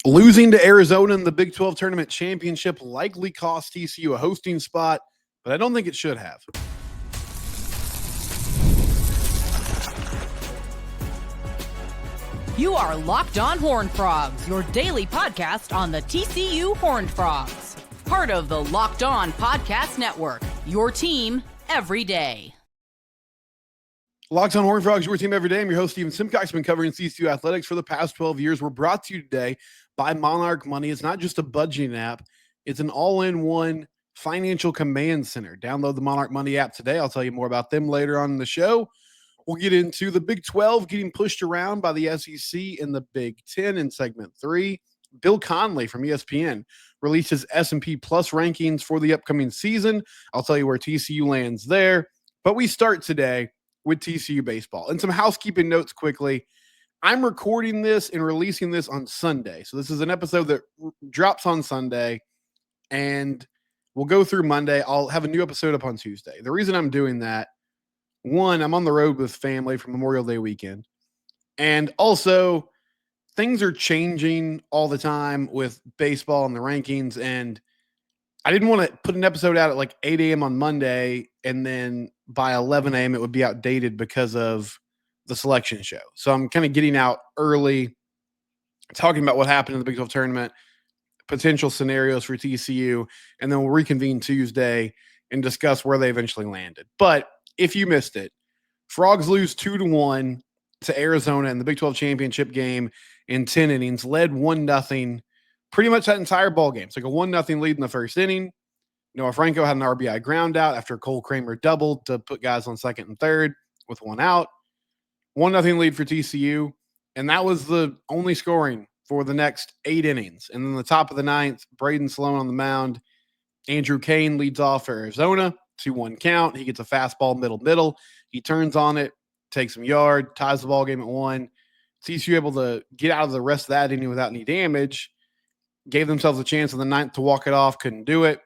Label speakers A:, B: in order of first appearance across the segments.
A: Losing to Arizona in the Big 12 Tournament Championship likely cost TCU a hosting spot, but I don't think it should have.
B: You are Locked On Horned Frogs, your daily podcast on the TCU Horned Frogs. Part of the Locked On Podcast Network, your team every day.
A: Locked On Horned Frogs, your team every day. I'm your host, Steven Simcox. I've been covering TCU athletics for the past 12 years. We're brought to you today by Monarch Money. It's not just a budgeting app. It's an all-in-one financial command center. Download the Monarch Money app today. I'll tell you more about them later on in the show. We'll get into the Big 12 getting pushed around by the SEC in the Big 10 in segment 3. Bill Conley from ESPN released his S&P Plus rankings for the upcoming season. I'll tell you where TCU lands there. But we start today with TCU baseball. And some housekeeping notes quickly. I'm recording this and releasing this on Sunday. So this is an episode that drops on Sunday, and we'll go through Monday. I'll have a new episode up on Tuesday. The reason I'm doing that, one, I'm on the road with family for Memorial Day weekend. And also, things are changing all the time with baseball and the rankings. And I didn't want to put an episode out at like 8 a.m. on Monday, and then by 11 a.m. it would be outdated because of the selection show. So I'm kind of getting out early, talking about what happened in the Big 12 tournament, potential scenarios for TCU, and then we'll reconvene Tuesday and discuss where they eventually landed. But if you missed it, Frogs lose 2-1 to Arizona in the Big 12 championship game in 10 innings, led 1-0 pretty much that entire ball game. It's like a 1-0 lead in the first inning. Noah Franco had an RBI ground out after Cole Kramer doubled to put guys on second and third with one out. 1-0 lead for TCU, and that was the only scoring for the next 8 innings. And then the top of the ninth, Braden Sloan on the mound. Andrew Kane leads off for Arizona, 2-1 count. He gets a fastball middle. He turns on it, takes some yard, ties the ball game at 1. TCU able to get out of the rest of that inning without any damage. Gave themselves a chance in the ninth to walk it off, couldn't do it.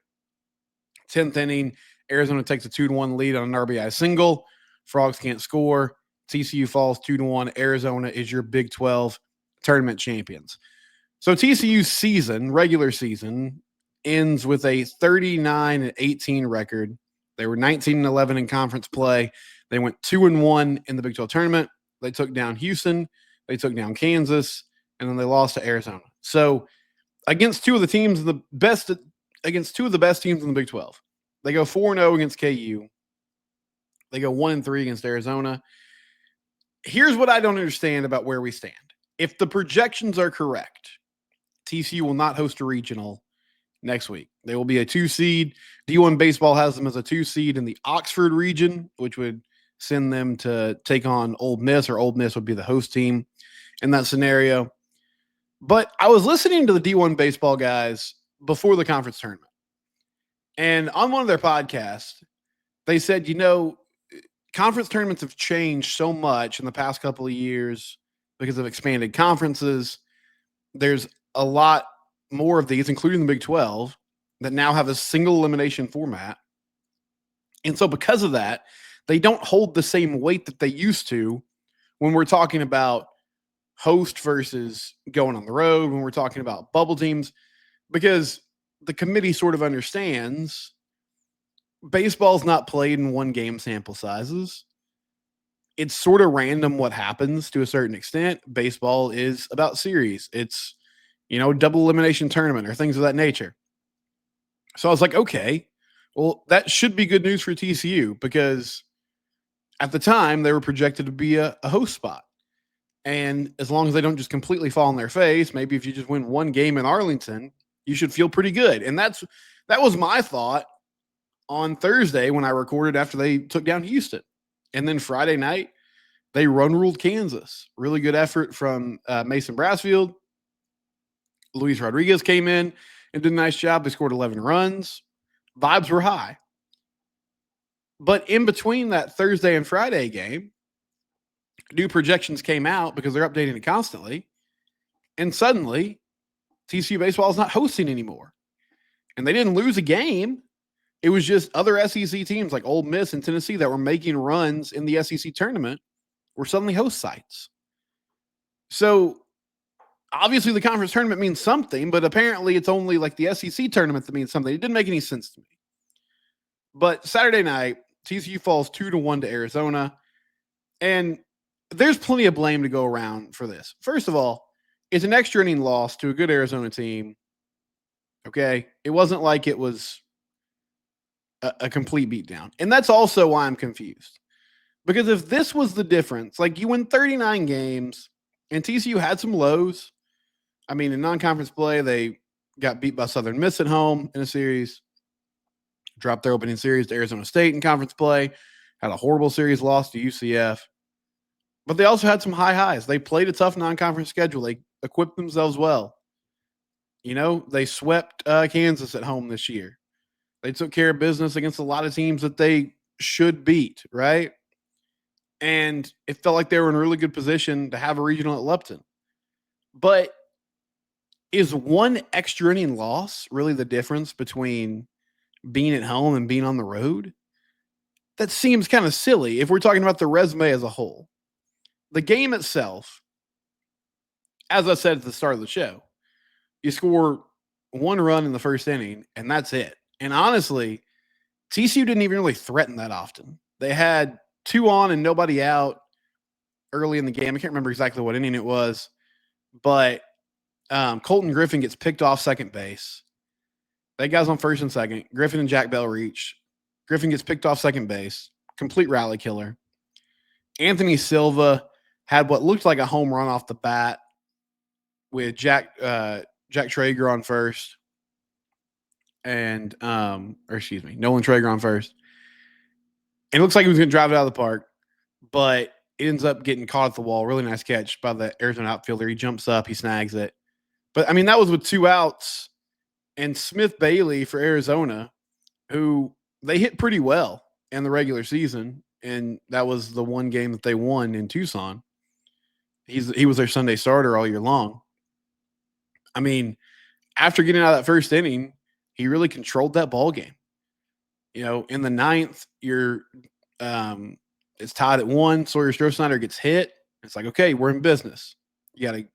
A: 10th inning, Arizona takes a 2-1 lead on an RBI single. Frogs can't score. TCU falls 2-1. Arizona is your Big 12 tournament champions. So TCU's season, regular season, ends with a 39-18 record. They were 19-11 in conference play. They went 2-1 in the Big 12 tournament. They took down Houston. They took down Kansas, and then they lost to Arizona. So against two of the teams, against two of the best teams in the Big 12, they go 4-0 against KU. They go 1-3 against Arizona. Here's what I don't understand about where we stand. If the projections are correct, TCU will not host a regional next week. They will be a 2 seed. D1 Baseball has them as a 2 seed in the Oxford region, which would send them to take on Ole Miss, or Ole Miss would be the host team in that scenario. But I was listening to the D1 Baseball guys before the conference tournament, and on one of their podcasts, they said, conference tournaments have changed so much in the past couple of years because of expanded conferences. There's a lot more of these, including the Big 12, that now have a single elimination format. And so because of that, they don't hold the same weight that they used to when we're talking about host versus going on the road, when we're talking about bubble teams, because the committee sort of understands baseball's not played in one game sample sizes. It's sort of random what happens to a certain extent. Baseball is about series. It's, double elimination tournament or things of that nature. So I was like, okay, well, that should be good news for TCU, because at the time they were projected to be a host spot. And as long as they don't just completely fall on their face, maybe if you just win one game in Arlington, you should feel pretty good. And that was my thought on Thursday when I recorded after they took down Houston. And then Friday night, they run-ruled Kansas. Really good effort from Mason Brassfield. Luis Rodriguez came in and did a nice job. They scored 11 runs. Vibes were high. But in between that Thursday and Friday game, new projections came out because they're updating it constantly. And suddenly, TCU baseball is not hosting anymore. And they didn't lose a game. It was just other SEC teams like Ole Miss and Tennessee that were making runs in the SEC tournament were suddenly host sites. So Obviously, the conference tournament means something, but apparently it's only like the SEC tournament that means something. It didn't make any sense to me. But Saturday night, TCU falls 2-1 to Arizona. And there's plenty of blame to go around for this. First of all, it's an extra inning loss to a good Arizona team. Okay. It wasn't like it was a complete beatdown. And that's also why I'm confused. Because if this was the difference, like you win 39 games and TCU had some lows. I mean, in non-conference play, they got beat by Southern Miss at home in a series, dropped their opening series to Arizona State in conference play, had a horrible series loss to UCF. But they also had some high highs. They played a tough non-conference schedule. They equipped themselves well. You know, they swept Kansas at home this year. They took care of business against a lot of teams that they should beat, right? And it felt like they were in a really good position to have a regional at Lupton. But is one extra inning loss really the difference between being at home and being on the road? That seems kind of silly if we're talking about the resume as a whole. The game itself, as I said at the start of the show, you score one run in the first inning, and that's it. And honestly, TCU didn't even really threaten that often. They had 2 on and nobody out early in the game. I can't remember exactly what inning it was, but Colton Griffin gets picked off second base. That guy's on first and second. Griffin and Jack Bell reach. Griffin gets picked off second base. Complete rally killer. Anthony Silva had what looked like a home run off the bat with Jack Traeger on first. And Nolan Traeger on first. And it looks like he was going to drive it out of the park, but it ends up getting caught at the wall. Really nice catch by the Arizona outfielder. He jumps up, he snags it. But I mean, that was with 2 outs. And Smith Bailey for Arizona, who they hit pretty well in the regular season, and that was the one game that they won in Tucson. He was their Sunday starter all year long. I mean, after getting out of that first inning, he really controlled that ball game. You know, in the 9th, it's tied at 1. Sawyer Strohsnyder gets hit. It's like, okay, we're in business. You got a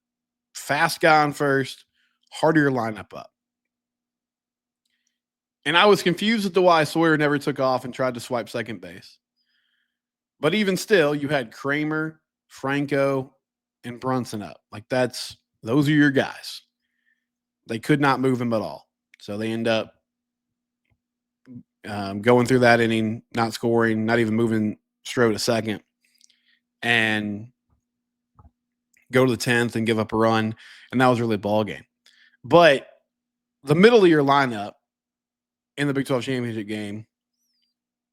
A: fast guy on first, harder your lineup up. And I was confused as to why Sawyer never took off and tried to swipe second base. But even still, you had Kramer, Franco, and Brunson up. Like those are your guys. They could not move him at all. So they end up going through that inning, not scoring, not even moving Stroh to second, and go to the 10th and give up a run. And that was really a ball game. But the middle of your lineup in the Big 12 championship game,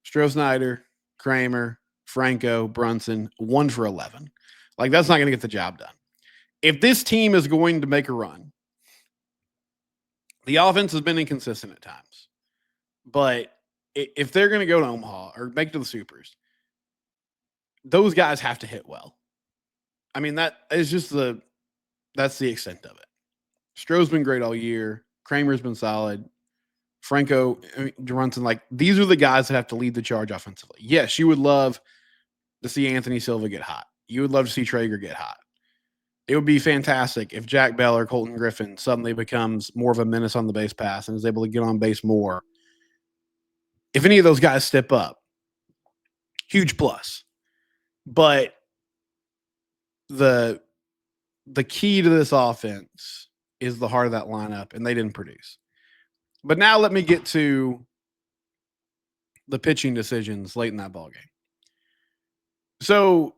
A: Strohsnyder, Kramer, Franco, Brunson, 1 for 11. Like, that's not going to get the job done. If this team is going to make a run, the offense has been inconsistent at times. But if they're going to go to Omaha or make it to the Supers, those guys have to hit well. I mean, that's the extent of it. Stroh's been great all year. Kramer's been solid. Franco, Brunson, like, these are the guys that have to lead the charge offensively. Yes, you would love to see Anthony Silva get hot. You would love to see Traeger get hot. It would be fantastic if Jack Bell or Colton Griffin suddenly becomes more of a menace on the base pass and is able to get on base more. If any of those guys step up, huge plus. But the key to this offense is the heart of that lineup, and they didn't produce. But now let me get to the pitching decisions late in that ballgame. So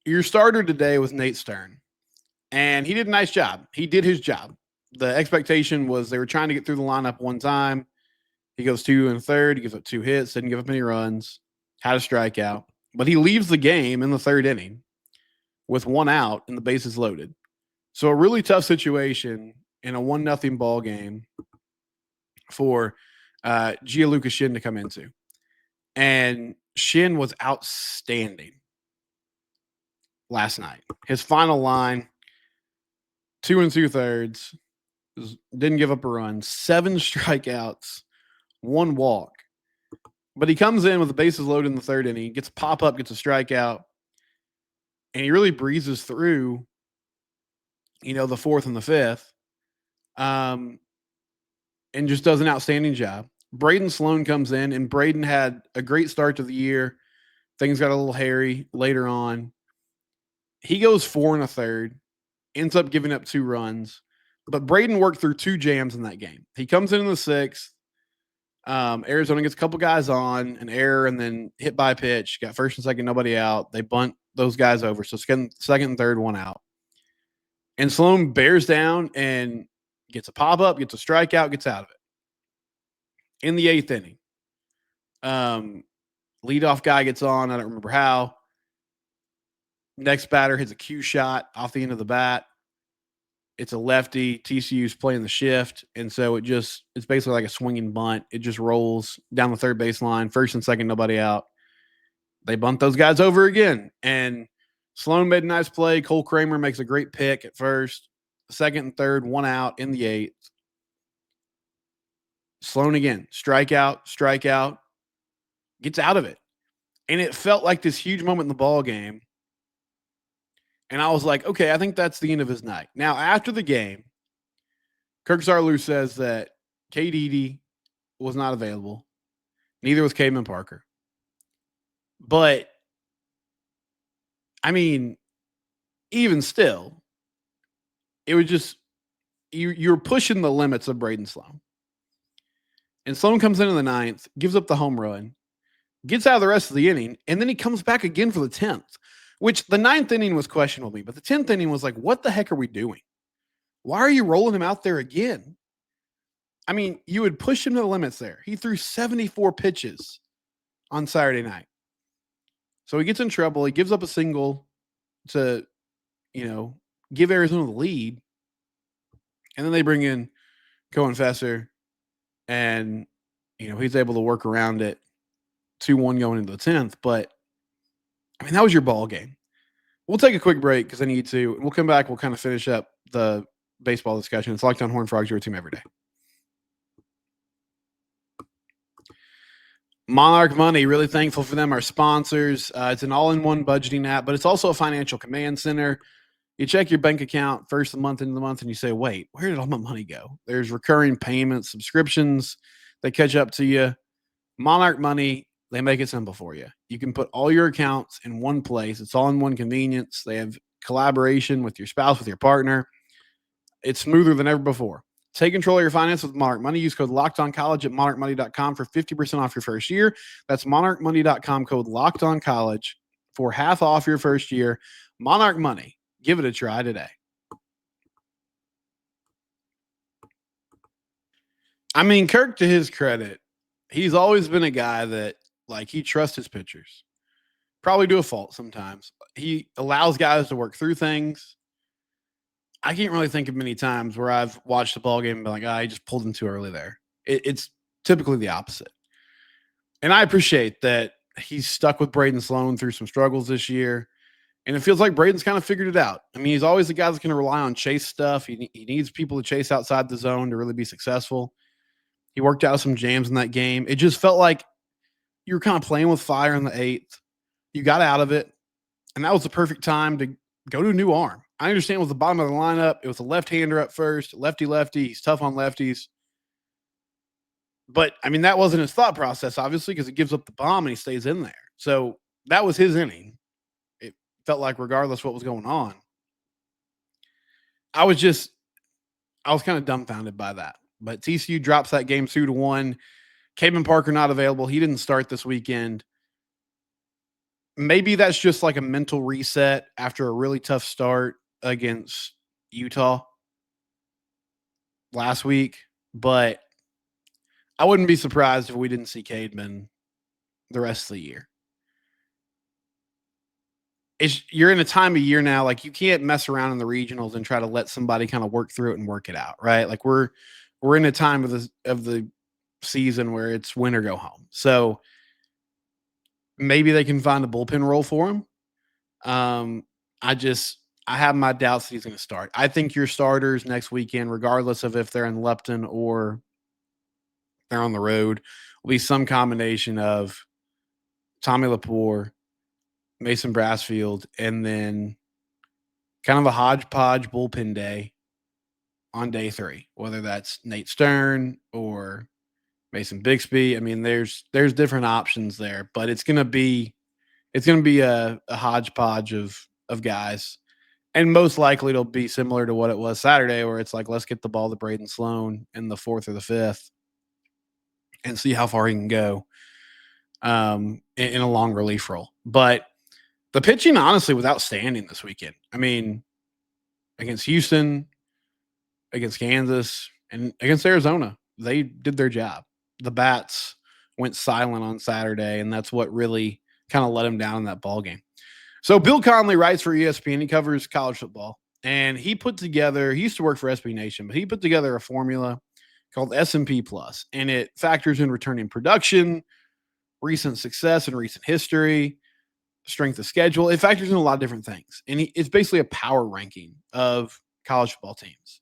A: your starter today was Nate Stern, and he did a nice job. He did his job. The expectation was they were trying to get through the lineup one time. He goes 2 1/3. He gives up 2 hits, didn't give up any runs, had a strikeout. But he leaves the game in the 3rd inning with 1 out and the bases loaded. So a really tough situation in a 1-0 ball game for Gianluca Shin to come into. And Shin was outstanding last night. His final line, 2 2/3, didn't give up a run, 7 strikeouts, 1 walk. But he comes in with the bases loaded in the 3rd inning, gets a pop-up, gets a strikeout, and he really breezes through the fourth and the fifth, and just does an outstanding job. Braden Sloan comes in, and Braden had a great start to the year. Things got a little hairy later on. He goes 4 and a third, ends up giving up 2 runs, but Braden worked through 2 jams in that game. He comes in the sixth. Arizona gets a couple guys on an error and then hit by a pitch. Got first and second, nobody out. They bunt those guys over. So second and third, 1 out. And Sloan bears down and gets a pop up, gets a strikeout, gets out of it. In the 8th inning, leadoff guy gets on. I don't remember how. Next batter hits a cue shot off the end of the bat. It's a lefty. TCU's playing the shift, and so it's basically like a swinging bunt. It just rolls down the third baseline, first and second, nobody out. They bunt those guys over again, and Sloan made a nice play. Cole Kramer makes a great pick at first, second and third, 1 out in the 8th. Sloan again, strikeout, gets out of it, and it felt like this huge moment in the ball game. And I was like, okay, I think that's the end of his night. Now, after the game, Kirk Zarlu says that KDD was not available. Neither was Cademan Parker. But, I mean, even still, it was just, you're pushing the limits of Braden Sloan. And Sloan comes in the 9th, gives up the home run, gets out of the rest of the inning, and then he comes back again for the 10th. Which the 9th inning was questionable to me, but the 10th inning was like, what the heck are we doing? Why are you rolling him out there again? I mean, you would push him to the limits there. He threw 74 pitches on Saturday night. So he gets in trouble. He gives up a single to, give Arizona the lead. And then they bring in Cohen Fesser, and, he's able to work around it. 2-1 going into the 10th. But, I mean, that was your ball game. We'll take a quick break because I need to. We'll come back. We'll kind of finish up the baseball discussion. It's Locked On Horned Frogs, your team every day. Monarch Money, really thankful for them, our sponsors. It's an all-in-one budgeting app, but it's also a financial command center. You check your bank account first of the month into the month, and you say, wait, where did all my money go? There's recurring payments, subscriptions. They catch up to you. Monarch Money, they make it simple for you. You can put all your accounts in one place. It's all in one convenience. They have collaboration with your spouse, with your partner. It's smoother than ever before. Take control of your finances with Monarch Money. Use code LOCKEDONCollege at monarchmoney.com for 50% off your first year. That's monarchmoney.com, code LOCKEDONCollege for half off your first year. Monarch Money. Give it a try today. I mean, Kirk, to his credit, he's always been a guy that, he trusts his pitchers. Probably to a fault sometimes. He allows guys to work through things. I can't really think of many times where I've watched a ball game and been like, he just pulled him too early there. It's typically the opposite. And I appreciate that he's stuck with Braden Sloan through some struggles this year. And it feels like Braden's kind of figured it out. I mean, he's always the guy that's going to rely on chase stuff. He needs people to chase outside the zone to really be successful. He worked out some jams in that game. It just felt like you were kind of playing with fire in the 8th. You got out of it. And that was the perfect time to go to a new arm. I understand it was the bottom of the lineup. It was a left-hander up first, lefty. He's tough on lefties. But, I mean, that wasn't his thought process, obviously, because he gives up the bomb and he stays in there. So that was his inning. It felt like regardless what was going on. I was kind of dumbfounded by that. But TCU drops that game 2-1. Cademan Parker not available. He didn't start this weekend. Maybe that's just like a mental reset after a really tough start against Utah last week. But I wouldn't be surprised if we didn't see Cademan the rest of the year. You're in a time of year now, you can't mess around in the regionals and try to let somebody kind of work through it and work it out, right? We're in a time of the season where it's win or go home. So maybe they can find a bullpen role for him. I have my doubts that he's going to start. I think your starters next weekend, regardless of if they're in Lupton or they're on the road, will be some combination of Tommy Lepore, Mason Brassfield, and then kind of a hodgepodge bullpen day on day 3, whether that's Nate Stern or Mason Bixby. I mean, there's different options there, but it's gonna be a hodgepodge of guys. And most likely it'll be similar to what it was Saturday, where it's like, let's get the ball to Braden Sloan in the 4th or the 5th and see how far he can go in a long relief role. But the pitching, honestly, was outstanding this weekend. I mean, against Houston, against Kansas, and against Arizona, they did their job. The bats went silent on Saturday, and that's what really kind of let them down in that ball game. So Bill Conley writes for ESPN. He covers college football, and he used to work for SB Nation, but he put together a formula called S&P Plus, and it factors in returning production, recent success and recent history, strength of schedule. It factors in a lot of different things, and it's basically a power ranking of college football teams.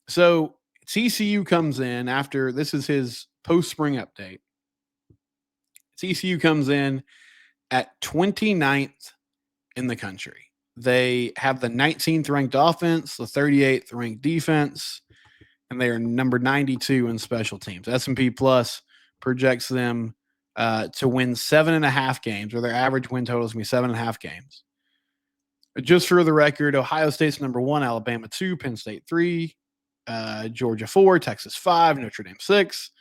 A: So TCU comes in after this is his post-spring update. TCU comes in at 29th in the country. They have the 19th ranked offense, the 38th ranked defense, and they are number 92 in special teams. S&P Plus projects them to win 7.5 games, or their average win total is going to be 7.5 games. Just for the record, Ohio State's number 1, Alabama 2, Penn State 3, Georgia 4, Texas 5, Notre Dame 6,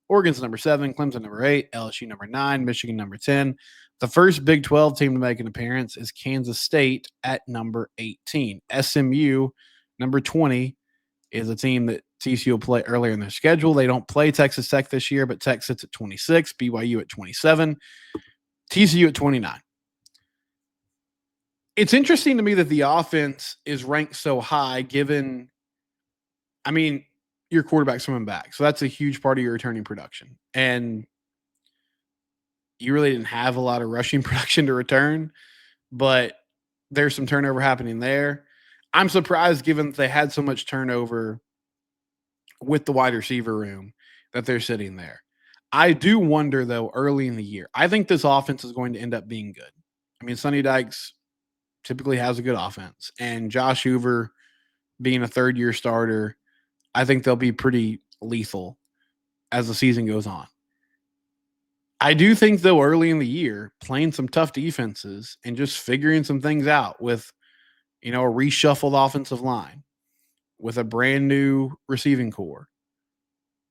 A: Oregon's number 7, Clemson number 8, LSU number 9, Michigan number 10. The first Big 12 team to make an appearance is Kansas State at number 18. SMU, number 20, is a team that TCU will play earlier in their schedule. They don't play Texas Tech this year, but Tech sits at 26, BYU at 27, TCU at 29. It's interesting to me that the offense is ranked so high given, I mean, your quarterback's coming back. So that's a huge part of your returning production. And you really didn't have a lot of rushing production to return, but there's some turnover happening there. I'm surprised, given that they had so much turnover with the wide receiver room, that they're sitting there. I do wonder, though, early in the year, I think this offense is going to end up being good. I mean, Sonny Dykes typically has a good offense, and Josh Hoover being a third-year starter, I think they'll be pretty lethal as the season goes on. I do think, though, early in the year, playing some tough defenses and just figuring some things out with, a reshuffled offensive line, with a brand new receiving core.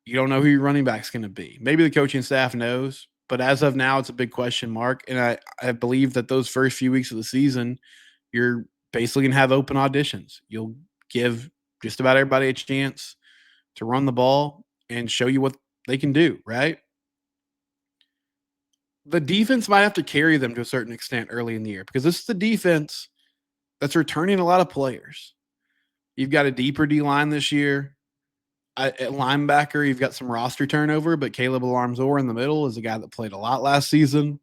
A: You don't know who your running back's going to be. Maybe the coaching staff knows, but as of now, it's a big question mark. And I believe that those first few weeks of the season, you're basically going to have open auditions. You'll give just about everybody a chance to run the ball and show you what they can do, right? The defense might have to carry them to a certain extent early in the year, because this is the defense that's returning a lot of players. You've got a deeper D-line this year. At linebacker, you've got some roster turnover, but Caleb Alarm-Zor in the middle is a guy that played a lot last season.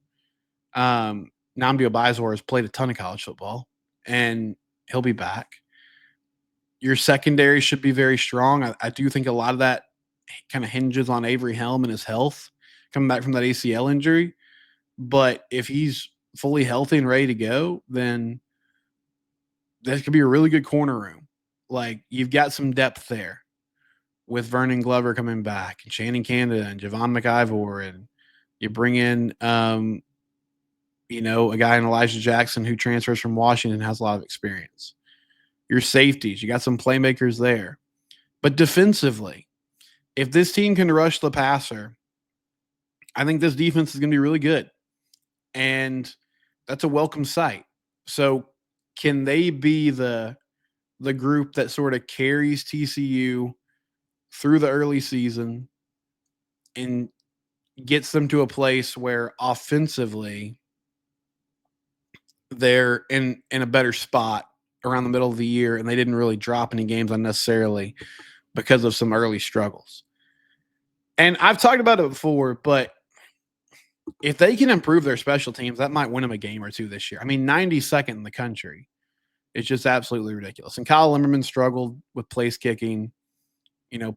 A: Nnamdi Obaizor has played a ton of college football, and he'll be back. Your secondary should be very strong. I do think a lot of that kind of hinges on Avery Helm and his health coming back from that ACL injury. But if he's fully healthy and ready to go, then that could be a really good corner room. Like, you've got some depth there with Vernon Glover coming back and Shannon Canada and Javon McIvor, and you bring in, a guy in Elijah Jackson who transfers from Washington and has a lot of experience. Your safeties, you got some playmakers there. But defensively, if this team can rush the passer, I think this defense is going to be really good. And that's a welcome sight. So can they be the group that sort of carries TCU through the early season and gets them to a place where offensively they're in a better spot around the middle of the year, and they didn't really drop any games unnecessarily because of some early struggles? And I've talked about it before, but if they can improve their special teams, that might win them a game or two this year. I mean, 92nd in the country. It's just absolutely ridiculous. And Kyle Limmerman struggled with place kicking.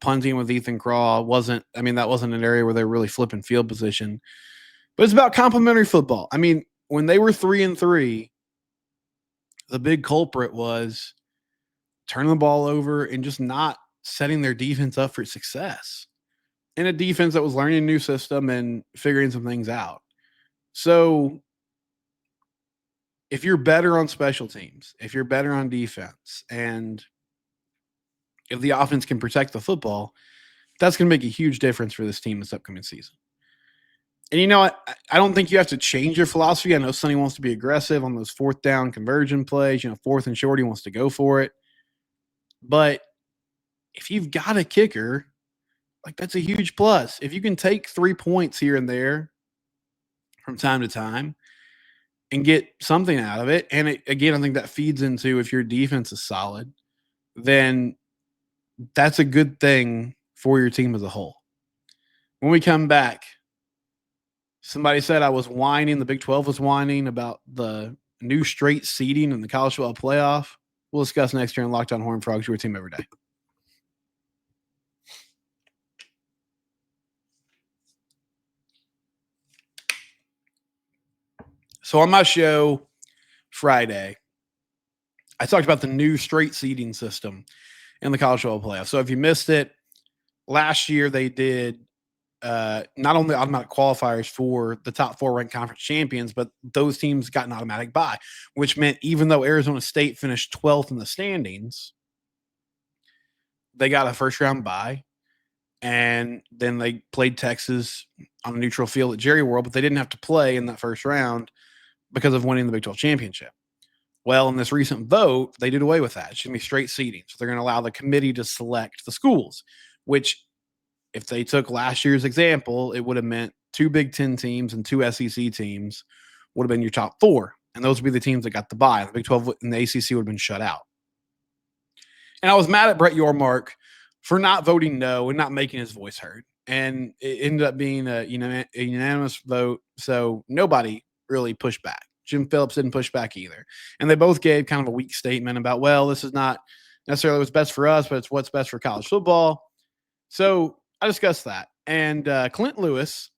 A: Punting with Ethan Craw that wasn't an area where they're really flipping field position. But it's about complementary football. I mean, when they were 3-3, the big culprit was turning the ball over and just not setting their defense up for success in a defense that was learning a new system and figuring some things out. So if you're better on special teams, if you're better on defense, and if the offense can protect the football, that's going to make a huge difference for this team this upcoming season. And I don't think you have to change your philosophy. I know Sonny wants to be aggressive on those fourth down conversion plays. Fourth and short, he wants to go for it. But if you've got a kicker, like, that's a huge plus. If you can take 3 points here and there from time to time and get something out of it, and again, I think that feeds into, if your defense is solid, then that's a good thing for your team as a whole. When we come back, somebody said I was whining, the Big 12 was whining about the new straight seeding in the college football playoff. We'll discuss next year on Locked On Horned Frogs, your team every day. So on my show Friday, I talked about the new straight seeding system in the college football playoff. So if you missed it, last year they did not only automatic qualifiers for the top 4 ranked conference champions, but those teams got an automatic bye, which meant even though Arizona State finished 12th in the standings, they got a first round bye. And then they played Texas on a neutral field at Jerry World, but they didn't have to play in that first round because of winning the Big 12 championship. Well, in this recent vote, they did away with that. It's going to be straight seeding. So they're going to allow the committee to select the schools, which, if they took last year's example, it would have meant 2 Big Ten teams and 2 SEC teams would have been your top 4. And those would be the teams that got the bye. The Big 12 and the ACC would have been shut out. And I was mad at Brett Yormark for not voting no and not making his voice heard. And it ended up being a unanimous vote. So nobody really pushed back. Jim Phillips didn't push back either. And they both gave kind of a weak statement about, well, this is not necessarily what's best for us, but it's what's best for college football. So I discussed that. And Clint Lewis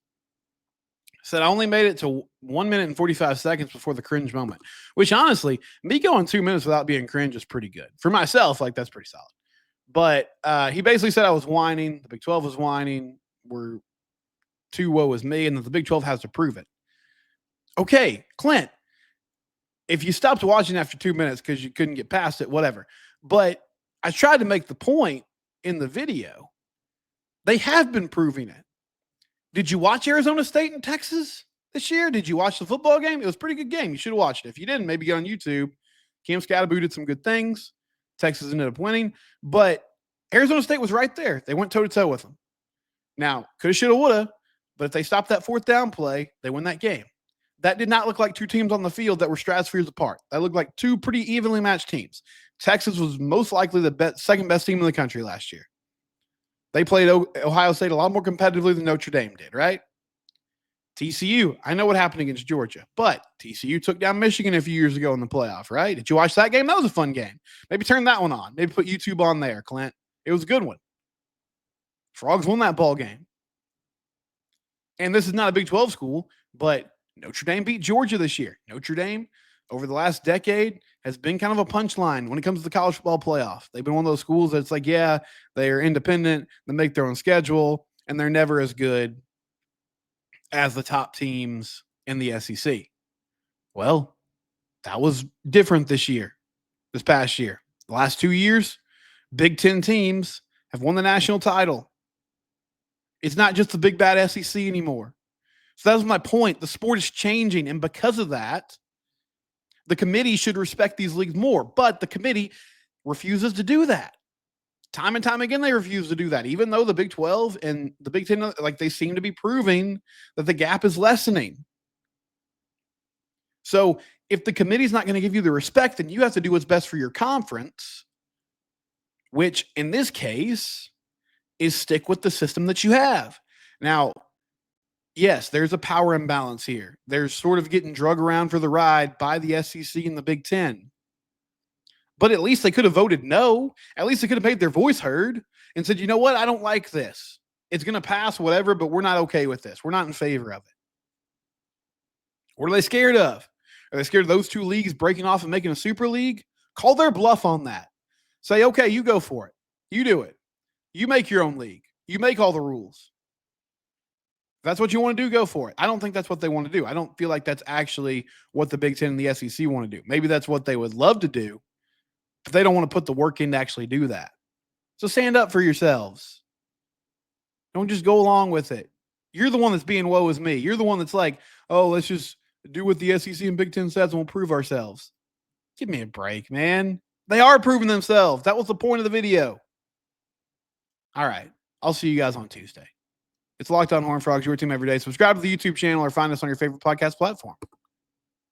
A: said, I only made it to 1 minute and 45 seconds before the cringe moment, which honestly, me going 2 minutes without being cringe is pretty good. For myself, like, that's pretty solid. But he basically said I was whining. The Big 12 was whining. We're too woe is me. And that the Big 12 has to prove it. Okay, Clint, if you stopped watching after 2 minutes because you couldn't get past it, whatever. But I tried to make the point in the video. They have been proving it. Did you watch Arizona State and Texas this year? Did you watch the football game? It was a pretty good game. You should have watched it. If you didn't, maybe get on YouTube. Cam Scatterboo did some good things. Texas ended up winning. But Arizona State was right there. They went toe-to-toe with them. Now, coulda, shoulda, woulda, but if they stopped that fourth down play, they win that game. That did not look like 2 teams on the field that were stratospheres apart. That looked like 2 pretty evenly matched teams. Texas was most likely the second best team in the country last year. They played Ohio State a lot more competitively than Notre Dame did, right? TCU, I know what happened against Georgia, but TCU took down Michigan a few years ago in the playoff, right? Did you watch that game? That was a fun game. Maybe turn that one on. Maybe put YouTube on there, Clint. It was a good one. Frogs won that ball game. And this is not a Big 12 school, but Notre Dame beat Georgia this year. Notre Dame, over the last decade, has been kind of a punchline when it comes to the college football playoff. They've been one of those schools that's like, yeah, they're independent, they make their own schedule, and they're never as good as the top teams in the SEC. Well, that was different this past year. The last 2 years, Big Ten teams have won the national title. It's not just the big bad SEC anymore. So that was my point. The sport is changing, and because of that, the committee should respect these leagues more, but the committee refuses to do that. Time and time again, they refuse to do that, even though the Big 12 and the Big 10, like, they seem to be proving that the gap is lessening. So if the committee's not going to give you the respect, then you have to do what's best for your conference, which in this case is stick with the system that you have. Now, yes, there's a power imbalance here. There's sort of getting drug around for the ride by the SEC and the Big Ten. But at least they could have voted no. At least they could have made their voice heard and said, you know what? I don't like this. It's going to pass, whatever, but we're not okay with this. We're not in favor of it. What are they scared of? Are they scared of those two leagues breaking off and making a super league? Call their bluff on that. Say, okay, you go for it. You do it. You make your own league. You make all the rules. If that's what you want to do, go for it. I don't think that's what they want to do. I don't feel like that's actually what the Big Ten and the SEC want to do. Maybe that's what they would love to do, but they don't want to put the work in to actually do that. So stand up for yourselves. Don't just go along with it. You're the one that's being woe is me. You're the one that's like, oh, let's just do what the SEC and Big Ten says and we'll prove ourselves. Give me a break, man. They are proving themselves. That was the point of the video. All right. I'll see you guys on Tuesday. It's Locked On Horned Frogs, your team every day. Subscribe to the YouTube channel or find us on your favorite podcast platform.